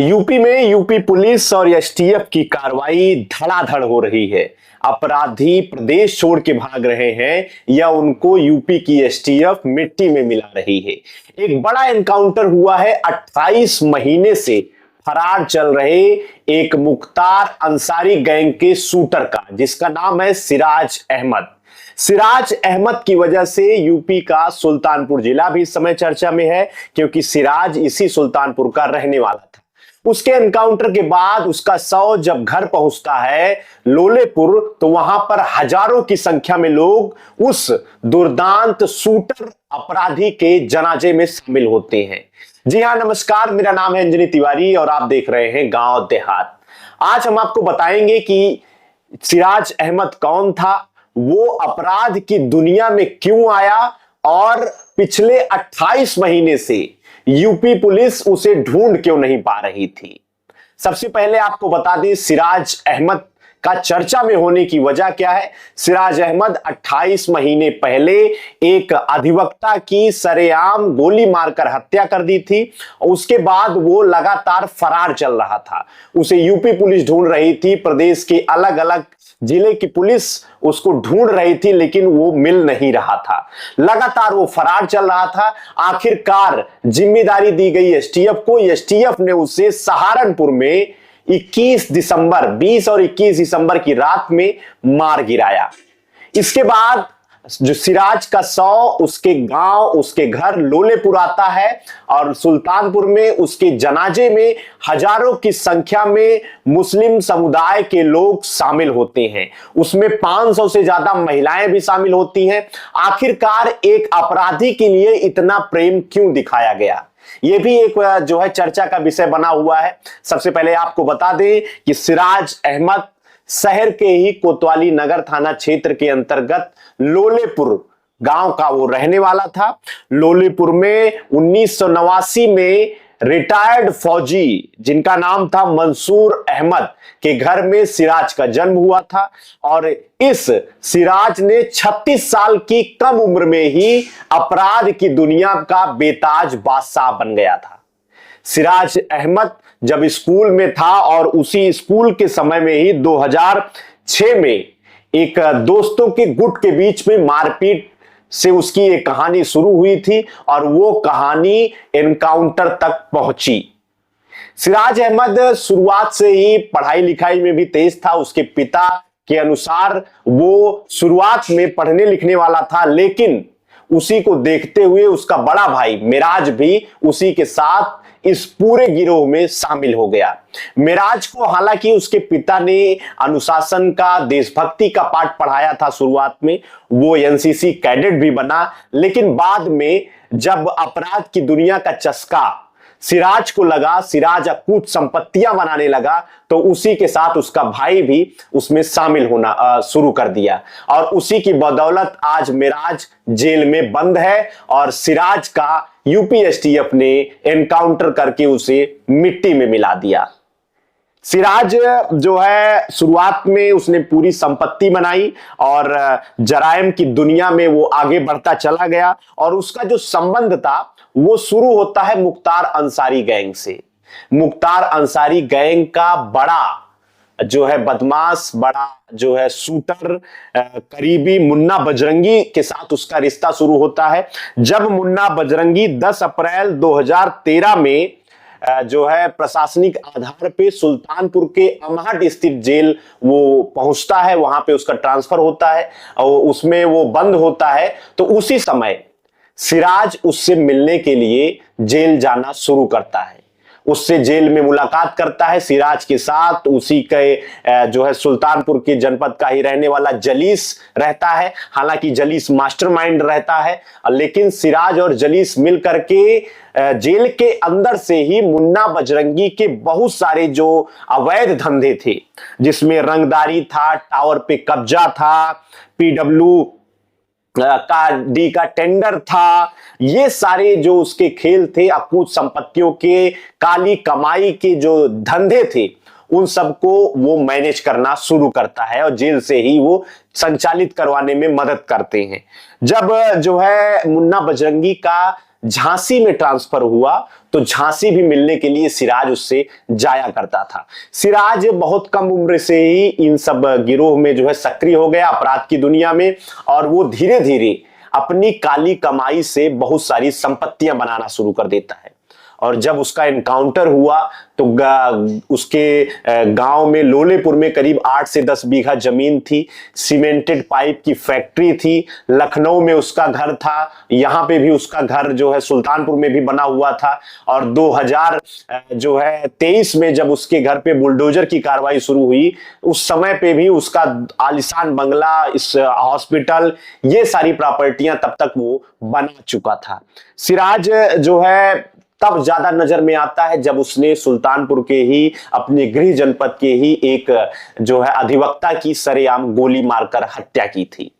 UP में UP police और STF की कार्रवाई धड़ाधड़ हो रही है। अपराधी प्रदेश छोड़ के भाग रहे हैं या उनको यूपी की एसटीएफ मिट्टी में मिला रही है। एक बड़ा एनकाउंटर हुआ है 28 महीने से फरार चल रहे एक मुख्तार अंसारी गैंग के शूटर का, जिसका नाम है सिराज अहमद। सिराज अहमद की वजह से यूपी का सुल्तानपुर जिला भी इस समय चर्चा में है, क्योंकि सिराज इसी सुल्तानपुर का रहने वाला था। उसके एनकाउंटर के बाद उसका शव जब घर पहुंचता है लोलेपुर, तो वहां पर हजारों की संख्या में लोग उस दुर्दांत शूटर अपराधी के जनाजे में शामिल होते हैं। जी हां, नमस्कार, मेरा नाम है अंजनी तिवारी और आप देख रहे हैं गांव देहात। आज हम आपको बताएंगे कि सिराज अहमद कौन था, वो अपराध की दुनिया में क्यों आया और पिछले 28 महीने से यूपी पुलिस उसे ढूंढ क्यों नहीं पा रही थी। सबसे पहले आपको बता दें सिराज अहमद का चर्चा में होने की वजह क्या है। सिराज अहमद 28 महीने पहले एक अधिवक्ता की सरेआम गोली मारकर हत्या कर दी थी। उसके बाद वो लगातार फरार चल रहा था। उसे यूपी पुलिस ढूंढ रही थी, प्रदेश के अलग अलग जिले की पुलिस उसको ढूंढ रही थी, लेकिन वो मिल नहीं रहा था। लगातार वो फरार चल रहा था। आखिरकार जिम्मेदारी दी गई एसटीएफ को। एसटीएफ ने उसे सहारनपुर में 20 और 21 दिसंबर की रात में मार गिराया। इसके बाद जो सिराज का शव उसके गांव, उसके घर लोलेपुर आता है और सुल्तानपुर में उसके जनाजे में हजारों की संख्या में मुस्लिम समुदाय के लोग शामिल होते हैं। उसमें 500 से ज्यादा महिलाएं भी शामिल होती हैं। आखिरकार एक अपराधी के लिए इतना प्रेम क्यों दिखाया गया, यह भी एक जो है चर्चा का विषय बना हुआ है। सबसे पहले आपको बता दें कि सिराज अहमद शहर के ही कोतवाली नगर थाना क्षेत्र के अंतर्गत लोलेपुर गांव का वो रहने वाला था। लोलेपुर में 1989 में रिटायर्ड फौजी जिनका नाम था मंसूर अहमद के घर में सिराज का जन्म हुआ था और इस सिराज ने 36 साल की कम उम्र में ही अपराध की दुनिया का बेताज बादशाह बन गया था। सिराज अहमद जब स्कूल में था और उसी स्कूल के समय में ही 2006 में एक दोस्तों के गुट के बीच में मारपीट से उसकी एक कहानी शुरू हुई थी और वो कहानी एनकाउंटर तक पहुंची। सिराज अहमद शुरुआत से ही पढ़ाई लिखाई में भी तेज था। उसके पिता के अनुसार वो शुरुआत में पढ़ने लिखने वाला था, लेकिन उसी को देखते हुए उसका बड़ा भाई मिराज भी उसी के साथ इस पूरे गिरोह में शामिल हो गया। मिराज को हालांकि उसके पिता ने अनुशासन का, देशभक्ति का पाठ पढ़ाया था शुरुआत में, वो एनसीसी कैडेट भी बना, लेकिन बाद में जब अपराध की दुनिया का चस्का सिराज को लगा, सिराज कुछ संपत्तियां बनाने लगा, तो उसी के साथ उसका भाई भी उसमें शामिल होना शुरू कर दिया और उसी की बदौलत आज मिराज जेल में बंद है और सिराज का यूपी एसटीएफ ने एनकाउंटर करके उसे मिट्टी में मिला दिया। सिराज जो है शुरुआत में उसने पूरी संपत्ति बनाई और जराइम की दुनिया में वो आगे बढ़ता चला गया और उसका जो संबंध था वो शुरू होता है मुख्तार अंसारी गैंग से। मुख्तार अंसारी गैंग का बड़ा जो है बदमाश, बड़ा जो है शूटर, करीबी मुन्ना बजरंगी के साथ उसका रिश्ता शुरू होता है। जब मुन्ना बजरंगी 10 अप्रैल 2013 में जो है प्रशासनिक आधार पे सुल्तानपुर के अमहट स्थित जेल वो पहुंचता है, वहां पे उसका ट्रांसफर होता है और उसमें वो बंद होता है, तो उसी समय सिराज उससे मिलने के लिए जेल जाना शुरू करता है। उससे जेल में मुलाकात करता है। सिराज के साथ उसी के जो है सुल्तानपुर के जनपद का ही रहने वाला जलीस रहता है। हालांकि जलीस मास्टरमाइंड रहता है, लेकिन सिराज और जलीस मिल करके जेल के अंदर से ही मुन्ना बजरंगी के बहुत सारे जो अवैध धंधे थे, जिसमें रंगदारी था, टावर पे कब्जा था, पीडब्ल्यू का टेंडर था, ये सारे जो उसके खेल थे, अकूत संपत्तियों के, काली कमाई के जो धंधे थे, उन सबको वो मैनेज करना शुरू करता है और जेल से ही वो संचालित करवाने में मदद करते हैं। जब जो है मुन्ना बजरंगी का झांसी में ट्रांसफर हुआ तो झांसी भी मिलने के लिए सिराज उससे जाया करता था। सिराज बहुत कम उम्र से ही इन सब गिरोह में जो है सक्रिय हो गया अपराध की दुनिया में, और वो धीरे धीरे अपनी काली कमाई से बहुत सारी संपत्तियां बनाना शुरू कर देता है। और जब उसका एनकाउंटर हुआ तो उसके गांव में लोलेपुर में करीब 8 से 10 बीघा जमीन थी, सीमेंटेड पाइप की फैक्ट्री थी, लखनऊ में उसका घर था, यहाँ पे भी उसका घर जो है सुल्तानपुर में भी बना हुआ था। और 2023 में जब उसके घर पे बुलडोजर की कार्रवाई शुरू हुई, उस समय पे भी उसका आलीशान बंगला, इस हॉस्पिटल, ये सारी प्रॉपर्टियां तब तक वो बना चुका था। सिराज जो है तब ज्यादा नजर में आता है जब उसने सुल्तानपुर के ही अपने गृह जनपद के ही एक जो है अधिवक्ता की सरेआम गोली मारकर हत्या की थी।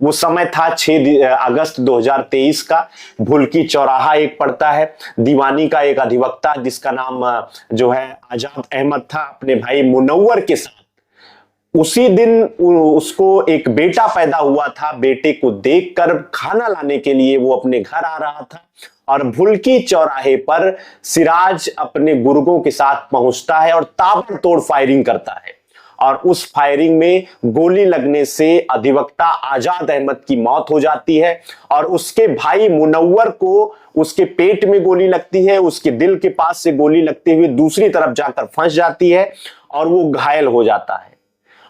वो समय था 6 अगस्त 2023 का। भुलकी चौराहा एक पड़ता है, दीवानी का एक अधिवक्ता जिसका नाम जो है आजाद अहमद था, अपने भाई मुनव्वर के साथ उसी दिन उसको एक बेटा पैदा हुआ था। बेटे को देखकर खाना लाने के लिए वो अपने घर आ रहा था और भुलकी चौराहे पर सिराज अपने गुर्गों के साथ पहुंचता है और ताबड़तोड़ फायरिंग करता है। और उस फायरिंग में गोली लगने से अधिवक्ता आजाद अहमद की मौत हो जाती है और उसके भाई मुनव्वर को उसके पेट में गोली लगती है, उसके दिल के पास से गोली लगते हुए दूसरी तरफ जाकर फंस जाती है और वो घायल हो जाता है।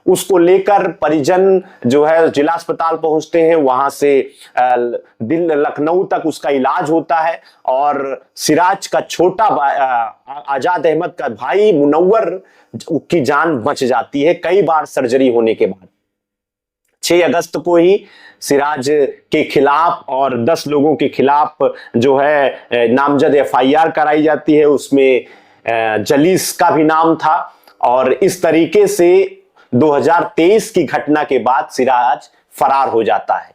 उसको लेकर परिजन जो है जिला अस्पताल पहुंचते हैं, वहां से दिल लखनऊ तक उसका इलाज होता है और सिराज का छोटा आजाद अहमद का भाई मुनव्वर की जान बच जाती है कई बार सर्जरी होने के बाद। 6 अगस्त को ही सिराज के खिलाफ और 10 लोगों के खिलाफ जो है नामजद एफआईआर कराई जाती है। उसमें जलीस का भी नाम था और इस तरीके से 2023 की घटना के बाद सिराज फरार हो जाता है।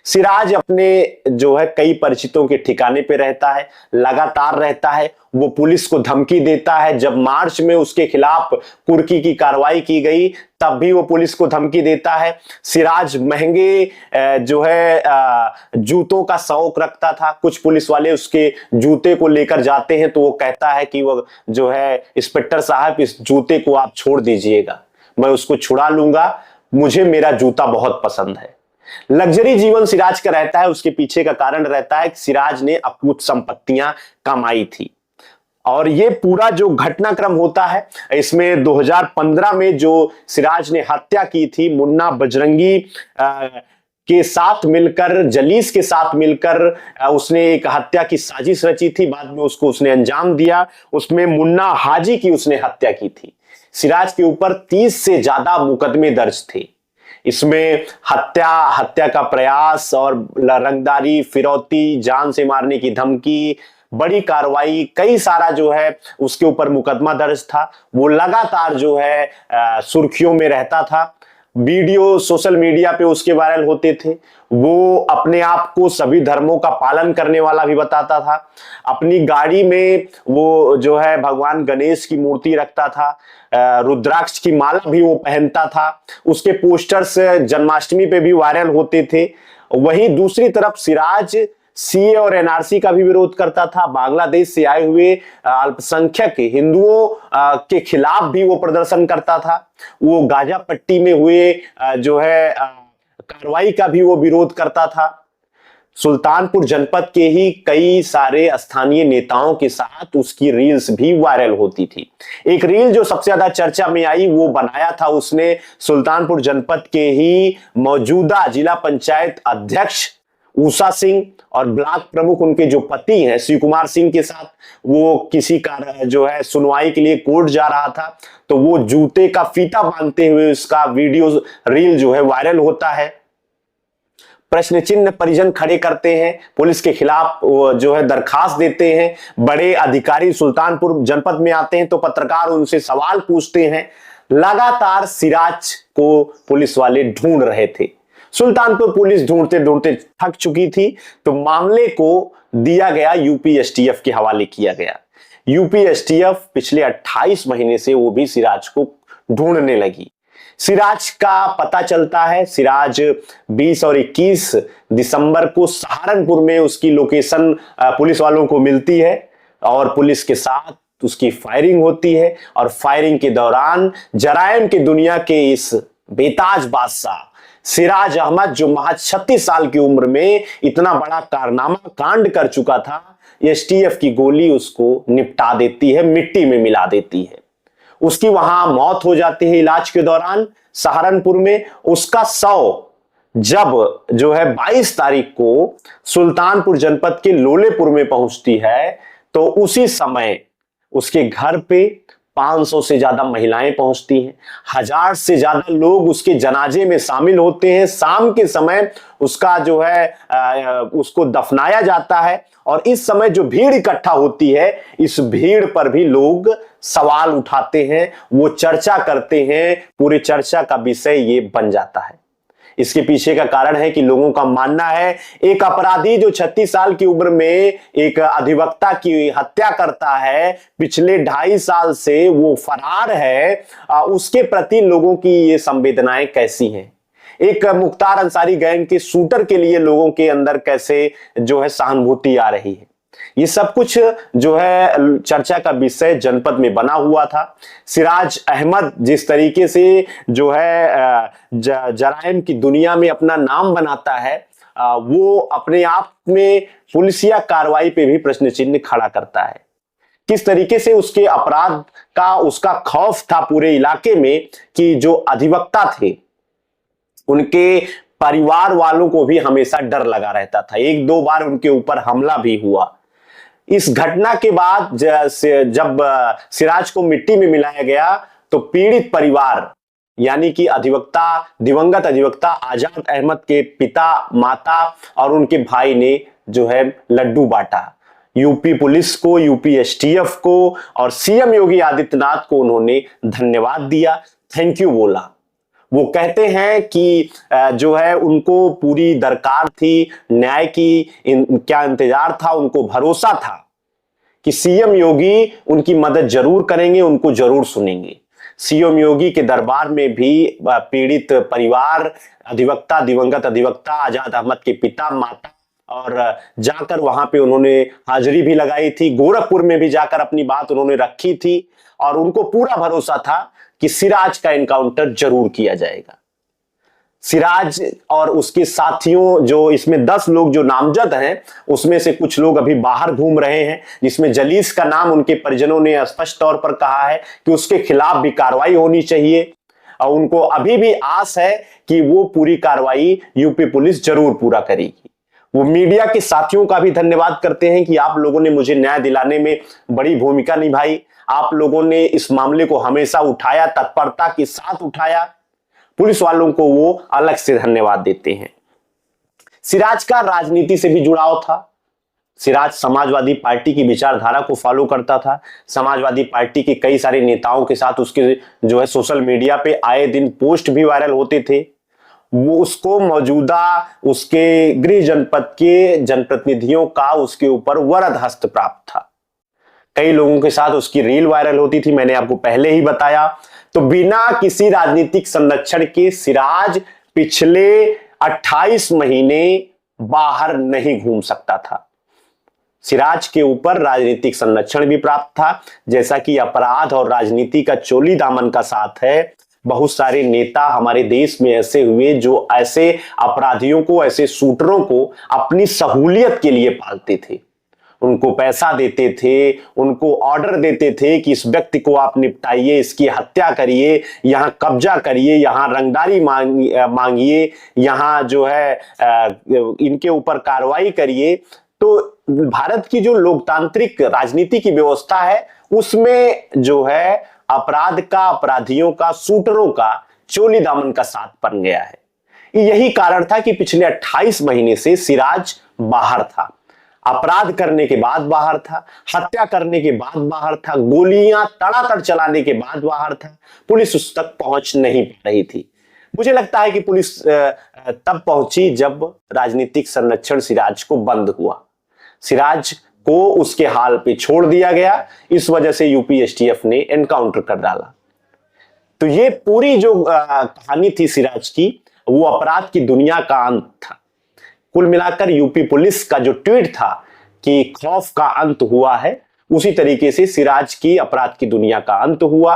सिराज अपने जो है कई परिचितों के ठिकाने पे रहता है, लगातार रहता है। वो पुलिस को धमकी देता है। जब मार्च में उसके खिलाफ कुर्की की कार्रवाई की गई तब भी वो पुलिस को धमकी देता है। सिराज महंगे जो है जूतों का शौक रखता था। कुछ पुलिस वाले उसके जूते को लेकर जाते हैं तो वो कहता है कि वो जो है इंस्पेक्टर साहब इस जूते को आप छोड़ दीजिएगा, मैं उसको छुड़ा लूंगा, मुझे मेरा जूता बहुत पसंद है। लग्जरी जीवन सिराज का रहता है। उसके पीछे का कारण रहता है कि सिराज ने अकूत संपत्तियां कमाई थी। और ये पूरा जो घटनाक्रम होता है इसमें 2015 में जो सिराज ने हत्या की थी मुन्ना बजरंगी के साथ मिलकर, जलीस के साथ मिलकर उसने एक हत्या की साजिश रची थी। बाद में उसको उसने अंजाम दिया। उसमें मुन्ना हाजी की उसने हत्या की थी। सिराज के ऊपर 30 से ज्यादा मुकदमे दर्ज थे। इसमें हत्या का प्रयास और रंगदारी, फिरौती, जान से मारने की धमकी, बड़ी कार्रवाई, कई सारा जो है उसके ऊपर मुकदमा दर्ज था। वो लगातार जो है सुर्खियों में रहता था। वीडियो सोशल मीडिया पे उसके वायरल होते थे। वो अपने आप को सभी धर्मों का पालन करने वाला भी बताता था। अपनी गाड़ी में वो जो है भगवान गणेश की मूर्ति रखता था, रुद्राक्ष की माला भी वो पहनता था। उसके पोस्टर्स जन्माष्टमी पे भी वायरल होते थे। वहीं दूसरी तरफ सिराज सीए और एनआरसी का भी विरोध करता था। बांग्लादेश से आए हुए अल्पसंख्यक हिंदुओं के खिलाफ भी वो प्रदर्शन करता था। वो गाजा पट्टी में हुए जो है कार्रवाई का भी वो विरोध करता था। सुल्तानपुर जनपद के ही कई सारे स्थानीय नेताओं के साथ उसकी रील्स भी वायरल होती थी। एक रील जो सबसे ज्यादा चर्चा में आई वो बनाया था उसने सुल्तानपुर जनपद के ही मौजूदा जिला पंचायत अध्यक्ष उषा सिंह और ब्लॉक प्रमुख उनके जो पति हैं शिव कुमार सिंह के साथ। वो किसी का जो है सुनवाई के लिए कोर्ट जा रहा था तो वो जूते का फीता बांधते हुए उसका वीडियो रील जो है वायरल होता है। प्रश्न चिन्ह परिजन खड़े करते हैं, पुलिस के खिलाफ जो है दरखास्त देते हैं। बड़े अधिकारी सुल्तानपुर जनपद में आते हैं तो पत्रकार उनसे सवाल पूछते हैं। लगातार सिराज को पुलिस वाले ढूंढ रहे थे। सुल्तानपुर पुलिस ढूंढते ढूंढते थक चुकी थी तो मामले को दिया गया यूपी एसटीएफ के हवाले किया गया। यूपी एसटीएफ पिछले 28 महीने से वो भी सिराज को ढूंढने लगी। सिराज का पता चलता है, सिराज 20 और 21 दिसंबर को सहारनपुर में उसकी लोकेशन पुलिस वालों को मिलती है और पुलिस के साथ उसकी फायरिंग होती है। और फायरिंग के दौरान जराइम की दुनिया के इस बेताज बादशाह सिराज अहमद, जो महज 36 साल की उम्र में इतना बड़ा कारनामा कांड कर चुका था, एसटीएफ की गोली उसको निपटा देती है, मिट्टी में मिला देती है। उसकी वहां मौत हो जाती है इलाज के दौरान सहारनपुर में। उसका शव जब जो है 22 तारीख को सुल्तानपुर जनपद के लोलेपुर में पहुंचती है, तो उसी समय उसके घर पे 500 से ज्यादा महिलाएं पहुंचती हैं, 1000 से ज्यादा लोग उसके जनाजे में शामिल होते हैं। शाम के समय उसका जो है उसको दफनाया जाता है और इस समय जो भीड़ इकट्ठा होती है, इस भीड़ पर भी लोग सवाल उठाते हैं, वो चर्चा करते हैं, पूरी चर्चा का विषय ये बन जाता है। इसके पीछे का कारण है कि लोगों का मानना है एक अपराधी जो 36 साल की उम्र में एक अधिवक्ता की हत्या करता है, पिछले 2.5 साल से वो फरार है, उसके प्रति लोगों की ये संवेदनाएं कैसी हैं। एक मुख्तार अंसारी गैंग के शूटर के लिए लोगों के अंदर कैसे जो है सहानुभूति आ रही है, ये सब कुछ जो है चर्चा का विषय जनपद में बना हुआ था। सिराज अहमद जिस तरीके से जो है जराइम की दुनिया में अपना नाम बनाता है, वो अपने आप में पुलिसिया कार्रवाई पे भी प्रश्न चिन्ह खड़ा करता है। किस तरीके से उसके अपराध का उसका खौफ था पूरे इलाके में कि जो अधिवक्ता थे उनके परिवार वालों को भी हमेशा डर लगा रहता था। 1-2 बार उनके ऊपर हमला भी हुआ। इस घटना के बाद जब सिराज को मिट्टी में मिलाया गया, तो पीड़ित परिवार यानी कि अधिवक्ता, दिवंगत अधिवक्ता आजाद अहमद के पिता, माता और उनके भाई ने जो है लड्डू बांटा। यूपी पुलिस को, यूपी एसटीएफ को और सीएम योगी आदित्यनाथ को उन्होंने धन्यवाद दिया, थैंक यू बोला। वो कहते हैं कि जो है उनको पूरी दरकार थी न्याय की, क्या इंतजार था, उनको भरोसा था कि सीएम योगी उनकी मदद जरूर करेंगे, उनको जरूर सुनेंगे। सीएम योगी के दरबार में भी पीड़ित परिवार, अधिवक्ता, दिवंगत अधिवक्ता आजाद अहमद के पिता, माता और जाकर वहां पे उन्होंने हाजिरी भी लगाई थी। गोरखपुर में भी जाकर अपनी बात उन्होंने रखी थी और उनको पूरा भरोसा था कि सिराज का एनकाउंटर जरूर किया जाएगा। सिराज और उसके साथियों, जो इसमें 10 लोग जो नामजद हैं, उसमें से कुछ लोग अभी बाहर घूम रहे हैं, जिसमें जलीस का नाम उनके परिजनों ने स्पष्ट तौर पर कहा है कि उसके खिलाफ भी कार्रवाई होनी चाहिए और उनको अभी भी आस है कि वो पूरी कार्रवाई यूपी पुलिस जरूर पूरा करेगी। वो मीडिया के साथियों का भी धन्यवाद करते हैं कि आप लोगों ने मुझे न्याय दिलाने में बड़ी भूमिका निभाई, आप लोगों ने इस मामले को हमेशा उठाया, तत्परता के साथ उठाया। पुलिस वालों को वो अलग से धन्यवाद देते हैं। सिराज का राजनीति से भी जुड़ाव था। सिराज समाजवादी पार्टी की विचारधारा को फॉलो करता था। समाजवादी पार्टी के कई सारे नेताओं के साथ उसके जो है सोशल मीडिया पे आए दिन पोस्ट भी वायरल होते थे। वो उसको मौजूदा उसके गृह जनपद के जनप्रतिनिधियों का उसके ऊपर वरद हस्त प्राप्त था। कई लोगों के साथ उसकी रील वायरल होती थी, मैंने आपको पहले ही बताया। तो बिना किसी राजनीतिक संरक्षण के सिराज पिछले 28 महीने बाहर नहीं घूम सकता था। सिराज के ऊपर राजनीतिक संरक्षण भी प्राप्त था। जैसा कि अपराध और राजनीति का चोली दामन का साथ है, बहुत सारे नेता हमारे देश में ऐसे हुए जो ऐसे अपराधियों को, ऐसे शूटरों को अपनी सहूलियत के लिए पालते थे। उनको पैसा देते थे, उनको ऑर्डर देते थे कि इस व्यक्ति को आप निपटाइए, इसकी हत्या करिए, यहां कब्जा करिए, यहां रंगदारी मांगिए, यहां जो है इनके ऊपर कार्रवाई करिए। तो भारत की जो लोकतांत्रिक राजनीति की व्यवस्था है, उसमें जो है अपराध का, अपराधियों का, शूटरों का चोली दामन का साथ बन गया है। यही कारण था कि पिछले 28 महीने से सिराज बाहर था। अपराध करने के बाद बाहर था, हत्या करने के बाद बाहर था, गोलियां तड़ातड़ चलाने के बाद बाहर था। पुलिस उस तक पहुंच नहीं पा रही थी। मुझे लगता है कि पुलिस तब पहुंची जब राजनीतिक संरक्षण सिराज को बंद हुआ। सिराज को उसके हाल पे छोड़ दिया गया। इस वजह से यूपी एसटीएफ ने एनकाउंटर कर डाला। तो ये पूरी जो कहानी थी सिराज की, वो अपराध की दुनिया का अंत था। कुल मिलाकर यूपी पुलिस का जो ट्वीट था कि खौफ का अंत हुआ है, उसी तरीके से सिराज की अपराध की दुनिया का अंत हुआ।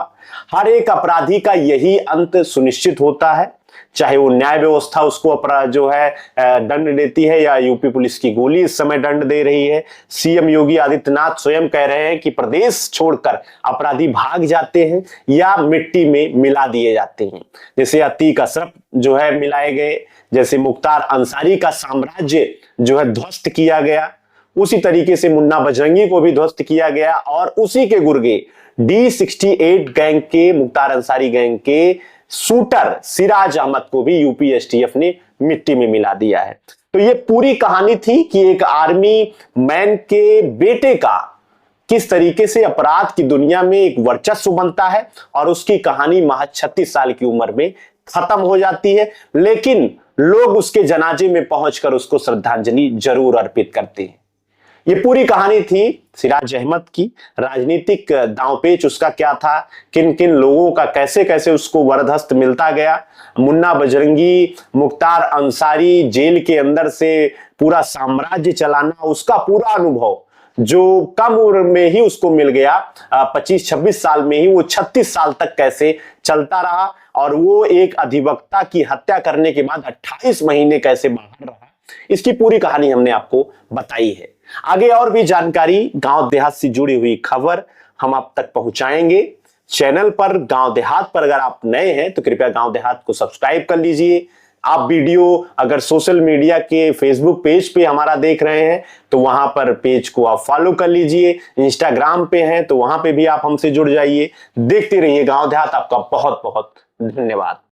हर एक अपराधी का यही अंत सुनिश्चित होता है, चाहे वो न्याय व्यवस्था उसको अपराध जो है दंड देती है या यूपी पुलिस की गोली इस समय दंड दे रही है। सीएम योगी आदित्यनाथ स्वयं कह रहे हैं कि प्रदेश छोड़कर अपराधी भाग जाते हैं या मिट्टी में मिला दिए जाते हैं। जैसे अतीक अशरफ जो है मिलाए गए, जैसे मुख्तार अंसारी का साम्राज्य जो है ध्वस्त किया गया, उसी तरीके से मुन्ना बजरंगी को भी ध्वस्त किया गया और उसी के गुर्गे D68 गैंग के, मुख्तार अंसारी गैंग के शूटर सिराज अहमद को भी यूपी एसटीएफ ने मिट्टी में मिला दिया है। तो ये पूरी कहानी थी कि एक आर्मी मैन के बेटे का किस तरीके से अपराध की दुनिया में एक वर्चस्व बनता है और उसकी कहानी महज 36 साल की उम्र में खत्म हो जाती है, लेकिन लोग उसके जनाजे में पहुंचकर उसको श्रद्धांजलि जरूर अर्पित करते हैं। ये पूरी कहानी थी सिराज अहमद की। राजनीतिक दांवपेच उसका क्या था, किन किन लोगों का कैसे कैसे उसको वरदहस्त मिलता गया, मुन्ना बजरंगी, मुख्तार अंसारी जेल के अंदर से पूरा साम्राज्य चलाना, उसका पूरा अनुभव जो कम उम्र में ही उसको मिल गया, 25-26 साल में ही वो 36 साल तक कैसे चलता रहा और वो एक अधिवक्ता की हत्या करने के बाद 28 महीने कैसे बाहर रहा, इसकी पूरी कहानी हमने आपको बताई है। आगे और भी जानकारी, गांव देहात से जुड़ी हुई खबर हम आप तक पहुंचाएंगे। चैनल पर गांव देहात पर अगर आप नए हैं तो कृपया गांव देहात को सब्सक्राइब कर लीजिए। आप वीडियो अगर सोशल मीडिया के फेसबुक पेज पे हमारा देख रहे हैं तो वहां पर पेज को आप फॉलो कर लीजिए। इंस्टाग्राम पे हैं तो वहां पे भी आप हमसे जुड़ जाइए। देखते रहिए गांव देहात। आपका बहुत बहुत धन्यवाद।